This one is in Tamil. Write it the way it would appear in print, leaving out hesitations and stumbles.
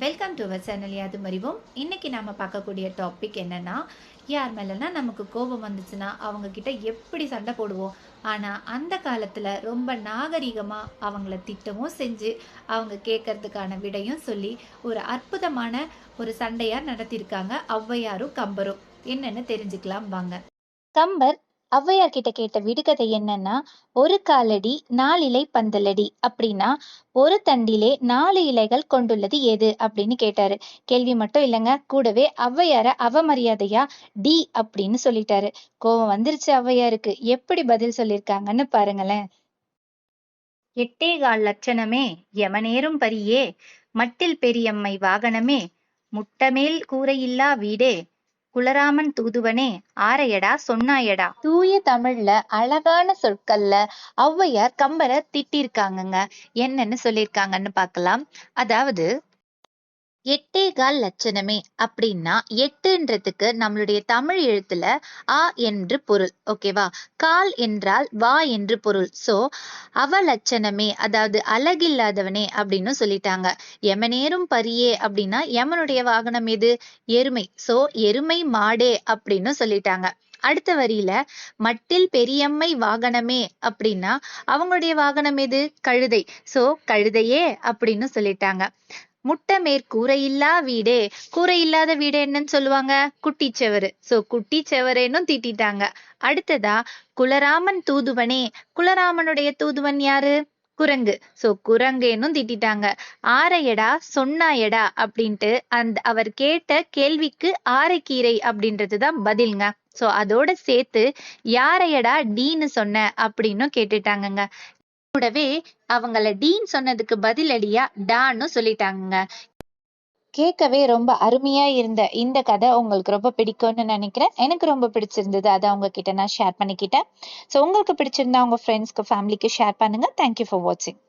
வெல்கம் டு அவர் சேனல் யாதும் அறிவோம். இன்னைக்கு நாம பார்க்கக்கூடிய டாபிக் என்னன்னா, யார் மேலனா நமக்கு கோபம் வந்துச்சுன்னா அவங்க கிட்ட எப்படி சண்டை போடுவோம். ஆனா அந்த காலத்துல ரொம்ப நாகரிகமா அவங்கள திட்டவும் செஞ்சு அவங்க கேட்கறதுக்கான விடையும் சொல்லி ஒரு அற்புதமான ஒரு சண்டையா நடத்தியிருக்காங்க ஔவையாரும் கம்பரும். என்னன்னு தெரிஞ்சுக்கலாம் வாங்க. கம்பர் ஔவையார் கிட்ட கேட்ட விடுகதை என்னன்னா, ஒரு காலடி நாலிலை பந்தலடி அப்படின்னா ஒரு தண்டிலே 4 இலைகள் கொண்டுள்ளது எது அப்படின்னு கேட்டாரு. கேள்வி மட்டும் இல்லைங்க, கூடவே ஔவையார அவமரியாதையா டி அப்படின்னு சொல்லிட்டாரு. கோவம் வந்துருச்சு ஔவையாருக்கு. எப்படி பதில் சொல்லியிருக்காங்கன்னு பாருங்களேன். எட்டேகால் லட்சணமே யமனேறும் பரியே மட்டில் பெரியம்மை வாகனமே முட்டமேல் கூரையில்லா வீடே குலராமன் தூதுவனே ஆரையடா சொன்னாயடா. தூய தமிழ்ல அழகான சொற்கள்ல ஔவையார் கம்பரை திட்டிருக்காங்கங்க. என்னன்னு சொல்லியிருக்காங்கன்னு பார்க்கலாம். அதாவது, எட்டேகால் லட்சணமே அப்படின்னா எட்டுன்றதுக்கு நம்மளுடைய தமிழ் எழுத்துல ஆ என்று பொருள். ஓகேவா? கால் என்றால் வா என்று பொருள். சோ அவலட்சணமே அதாவது அழகில்லாதவனே அப்படின்னு சொல்லிட்டாங்க. யமனேறும் பரியே அப்படின்னா யமனுடைய வாகனம் எது? எருமை. சோ எருமை மாடே அப்படின்னு சொல்லிட்டாங்க. அடுத்த வரியில மட்டில் பெரியம்மை வாகனமே அப்படின்னா அவங்களுடைய வாகனம் எது? கழுதை. சோ கழுதையே அப்படின்னு சொல்லிட்டாங்க. முட்டை மேற்கூரையில்லா வீடே, கூரை இல்லாத வீடு என்னன்னு சொல்லுவாங்க? குட்டிச்செவரு. சோ குட்டிச்செவரேன்னு திட்டிட்டாங்க. அடுத்ததா குலராமன் தூதுவனே, குலராமனுடைய தூதுவன் யாரு? குரங்கு. சோ குரங்கேனும் திட்டிட்டாங்க. ஆரையடா சொன்னாயடா அப்படின்ட்டு அவர் கேட்ட கேள்விக்கு ஆரைக்கீரை அப்படின்றதுதான் பதில்ங்க. சோ அதோட சேர்த்து யாரையடா டீன்னு சொன்ன அப்படின்னு கேட்டுட்டாங்கங்க. கூடவே அவங்கள டீன் சொன்னதுக்கு பதிலடியா டான்னு சொல்லிட்டாங்க. கேட்கவே ரொம்ப அருமையா இருந்த இந்த கதை உங்களுக்கு ரொம்ப பிடிக்கும்னு நினைக்கிறேன். எனக்கு ரொம்ப பிடிச்சிருந்தது, அதை அவங்க கிட்ட நான் ஷேர் பண்ணிக்கிட்டேன். ஸோ உங்களுக்கு பிடிச்சிருந்தா உங்க ஃப்ரெண்ட்ஸ்க்கு, ஃபேமிலிக்கு ஷேர் பண்ணுங்க. தேங்க்யூ ஃபார் வாட்சிங்.